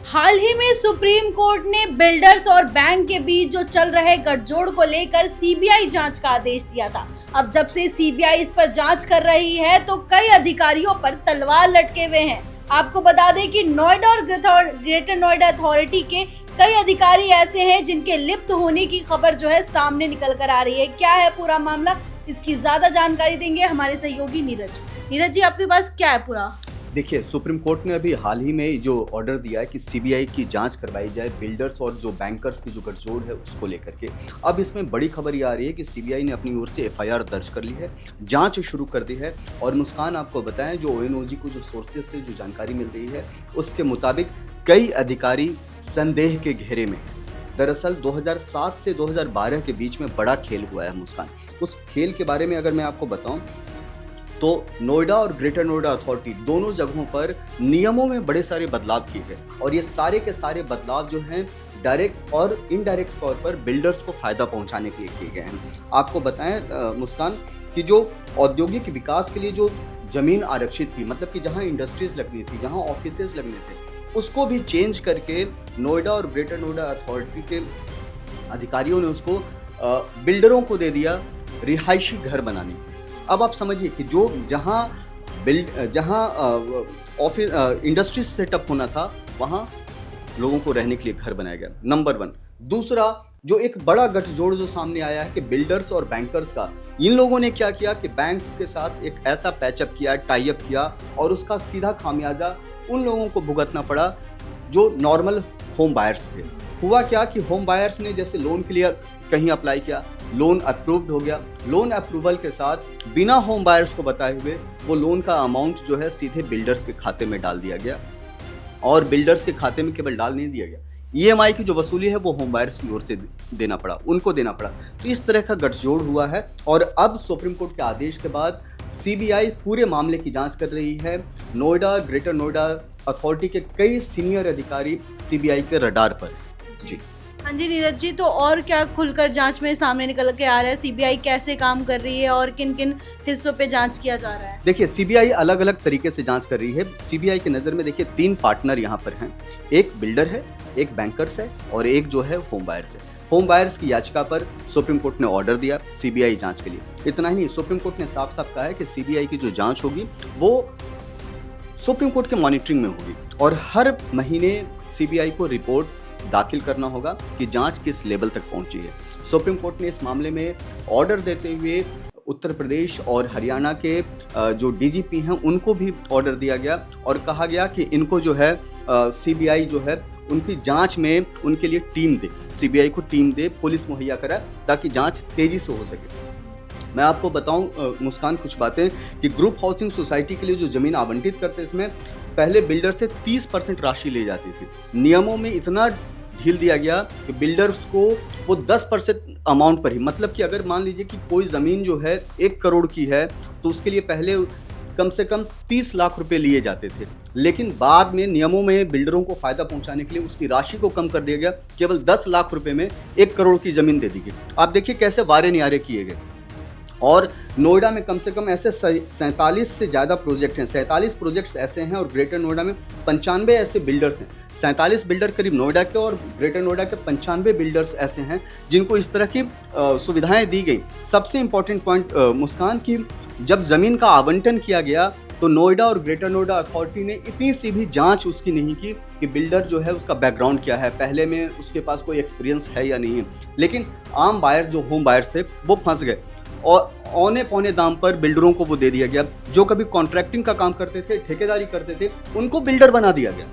हाल ही में supreme court ने builders और बैंक के बीच जो चल रहे गठजोड़ को लेकर सीबीआई जांच का आदेश दिया था। अब जब से सीबीआई इस पर जांच कर रही है तो कई अधिकारियों पर तलवार लटके हुए हैं। आपको बता दें कि नोएडा और ग्रेटर नोएडा अथॉरिटी के कई अधिकारी ऐसे हैं जिनके लिप्त होने की खबर जो है सामने निकल कर आ रही है। क्या है पूरा मामला, इसकी ज्यादा जानकारी देंगे हमारे सहयोगी नीरज। नीरज जी, आपके पास क्या है पूरा? देखिए, सुप्रीम कोर्ट ने अभी हाल ही में जो ऑर्डर दिया है कि सीबीआई की जांच करवाई जाए बिल्डर्स और जो बैंकर्स की जो गठजोड़ है उसको लेकर के। अब इसमें बड़ी खबर ये आ रही है कि सीबीआई ने अपनी ओर से एफआईआर दर्ज कर ली है, जांच शुरू कर दी है। और मुस्कान, आपको बताएं, जो ओएनओजी को जो सोर्सेज से जो जानकारी मिल रही है उसके मुताबिक कई अधिकारी संदेह के घेरे में हैं। दरअसल 2007 से 2012 के बीच में बड़ा खेल हुआ है मुस्कान। उस खेल के बारे में अगर मैं आपको बताऊं तो नोएडा और ग्रेटर नोएडा अथॉरिटी दोनों जगहों पर नियमों में बड़े सारे बदलाव किए गए और ये सारे के सारे बदलाव जो हैं डायरेक्ट और इनडायरेक्ट तौर पर बिल्डर्स को फायदा पहुंचाने के लिए किए गए हैं। आपको बताएं मुस्कान कि जो औद्योगिक विकास के लिए जो जमीन आरक्षित थी, मतलब कि जहां इंडस्ट्रीज लगनी थी, जहां ऑफिसेज लगने थे, उसको भी चेंज करके नोएडा और ग्रेटर नोएडा अथॉरिटी के अधिकारियों ने उसको बिल्डरों को दे दिया रिहायशी घर बनाने। अब आप समझिए कि जो जहां ऑफिस इंडस्ट्रीज सेटअप होना था वहां लोगों को रहने के लिए घर बनाया गया, नंबर 1। दूसरा, जो एक बड़ा गठजोड़ जो सामने आया है कि बिल्डर्स और बैंकर्स का, इन लोगों ने क्या किया कि बैंक्स के साथ एक ऐसा पैचअप किया, टाई अप किया और उसका सीधा खामियाजा उन लोगों को भुगतना पड़ा जो नॉर्मल होम बायर्स थे। हुआ क्या कि होम बायर्स ने जैसे लोन के लिए कहीं अप्लाई किया, लोन अप्रूव्ड हो गया, लोन अप्रूवल के साथ बिना होम बायर्स को बताए हुए वो लोन का अमाउंट जो है सीधे बिल्डर्स के खाते में डाल दिया गया। और बिल्डर्स के खाते में केवल डाल नहीं दिया गया, ईएमआई की जो वसूली है वो होम बायर्स की ओर से देना पड़ा, उनको देना पड़ा। तो इस तरह का गठजोड़ हुआ है और अब सुप्रीम कोर्ट के आदेश के बाद सीबीआई पूरे मामले की जांच कर रही है। नोएडा, ग्रेटर नोएडा अथॉरिटी के कई सीनियर अधिकारी सीबीआई के रडार पर। जी हाँ जी नीरज जी, तो और क्या खुलकर जांच में सामने निकल के आ रहा है? सीबीआई कैसे काम कर रही है और किन किन हिस्सों पे जांच किया जा रहा है? देखिए, सीबीआई अलग अलग तरीके से जांच कर रही है। सीबीआई की नज़र में देखिए 3 पार्टनर यहाँ पर हैं, एक बिल्डर है, एक बैंकर्स है और एक जो है होम बायर्स है। होम बायर्स की याचिका पर सुप्रीम कोर्ट ने ऑर्डर दिया सीबीआई जांच के लिए। इतना ही नहीं, सुप्रीम कोर्ट ने साफ साफ कहा है कि सीबीआई की जो जांच होगी वो सुप्रीम कोर्ट के मॉनिटरिंग में होगी और हर महीने सीबीआई को रिपोर्ट दाखिल करना होगा कि जांच किस लेवल तक पहुंची है। सुप्रीम कोर्ट ने इस मामले में ऑर्डर देते हुए उत्तर प्रदेश और हरियाणा के जो डीजीपी हैं उनको भी ऑर्डर दिया गया और कहा गया कि इनको जो है सीबीआई जो है उनकी जांच में उनके लिए टीम दे, सीबीआई को टीम दे, पुलिस मुहैया कराए ताकि जांच तेजी से हो सके। मैं आपको बताऊं मुस्कान कुछ बातें कि ग्रुप हाउसिंग सोसाइटी के लिए जो ज़मीन आवंटित करते इसमें पहले बिल्डर से 30% राशि ली जाती थी। नियमों में इतना ढील दिया गया कि बिल्डर्स को वो 10% अमाउंट पर ही, मतलब कि अगर मान लीजिए कि कोई ज़मीन जो है 1 करोड़ की है तो उसके लिए पहले कम से कम 30 लाख रुपए लिए जाते थे, लेकिन बाद में नियमों में बिल्डरों को फ़ायदा पहुंचाने के लिए उसकी राशि को कम कर दिया गया, केवल 10 लाख रुपए में 1 करोड़ की ज़मीन दे दी गई। आप देखिए कैसे वारे न्यारे किए गए। और नोएडा में कम से कम ऐसे 47 से ज़्यादा प्रोजेक्ट हैं, 47 प्रोजेक्ट्स ऐसे हैं और ग्रेटर नोएडा में 95 ऐसे बिल्डर्स हैं। 47 बिल्डर करीब नोएडा के और ग्रेटर नोएडा के 95 बिल्डर्स ऐसे हैं जिनको इस तरह की सुविधाएं दी गई। सबसे इम्पॉर्टेंट पॉइंट मुस्कान की, जब ज़मीन का आवंटन किया गया तो नोएडा और ग्रेटर नोएडा अथॉरिटी ने इतनी सी भी जांच उसकी नहीं की कि बिल्डर जो है उसका बैकग्राउंड क्या है, पहले में उसके पास कोई एक्सपीरियंस है या नहीं है। लेकिन आम बायर जो होम बायर्स थे वो फंस गए और औने पौने दाम पर बिल्डरों को वो दे दिया गया। जो कभी कॉन्ट्रैक्टिंग का काम करते थे, ठेकेदारी करते थे, उनको बिल्डर बना दिया गया।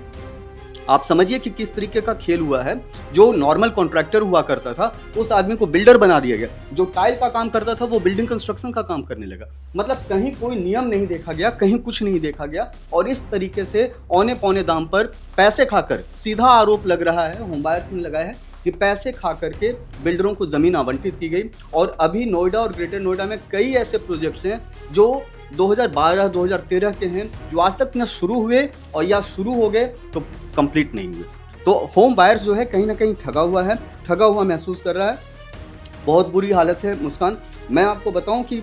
आप समझिए कि किस तरीके का खेल हुआ है। जो नॉर्मल कॉन्ट्रैक्टर हुआ करता था उस आदमी को बिल्डर बना दिया गया, जो टाइल का काम करता था वो बिल्डिंग कंस्ट्रक्शन का काम करने लगा। मतलब कहीं कोई नियम नहीं देखा गया, कहीं कुछ नहीं देखा गया और इस तरीके से औने पौने दाम पर पैसे खाकर, सीधा आरोप लग रहा है, होम बायर्स ने लगाया है कि पैसे खा करके बिल्डरों को ज़मीन आवंटित की गई। और अभी नोएडा और ग्रेटर नोएडा में कई ऐसे प्रोजेक्ट्स हैं जो 2012-2013 के हैं, जो आज तक न शुरू हुए और या शुरू हो गए तो कंप्लीट नहीं हुए। तो होम बायर्स जो है कहीं ना कहीं ठगा हुआ है, ठगा हुआ महसूस कर रहा है। बहुत बुरी हालत है मुस्कान। मैं आपको बताऊं कि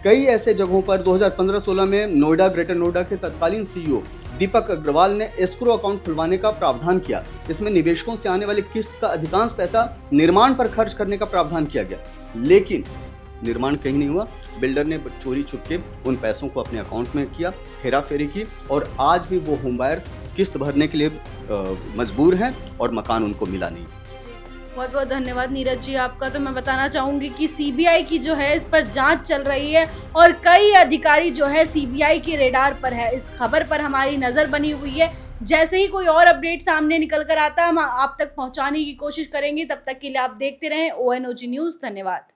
कई ऐसे जगहों पर 2015-16 में नोएडा, ग्रेटर नोएडा के तत्कालीन सीईओ दीपक अग्रवाल ने एस्क्रो अकाउंट खुलवाने का प्रावधान किया। इसमें निवेशकों से आने वाली किस्त का अधिकांश पैसा निर्माण पर खर्च करने का प्रावधान किया गया, लेकिन निर्माण कहीं नहीं हुआ। बिल्डर ने चोरी छुप के उन पैसों को अपने अकाउंट में किया, हेराफेरी की, और आज भी वो होम बायर्स किस्त भरने के लिए मजबूर हैं और मकान उनको मिला नहीं। बहुत बहुत धन्यवाद नीरज जी आपका। तो मैं बताना चाहूंगी कि सीबीआई की जो है इस पर जांच चल रही है और कई अधिकारी जो है सीबीआई के रेडार पर है। इस खबर पर हमारी नजर बनी हुई है। जैसे ही कोई और अपडेट सामने निकल कर आता है हम आप तक पहुंचाने की कोशिश करेंगे। तब तक के लिए आप देखते रहें ONOG न्यूज़। धन्यवाद।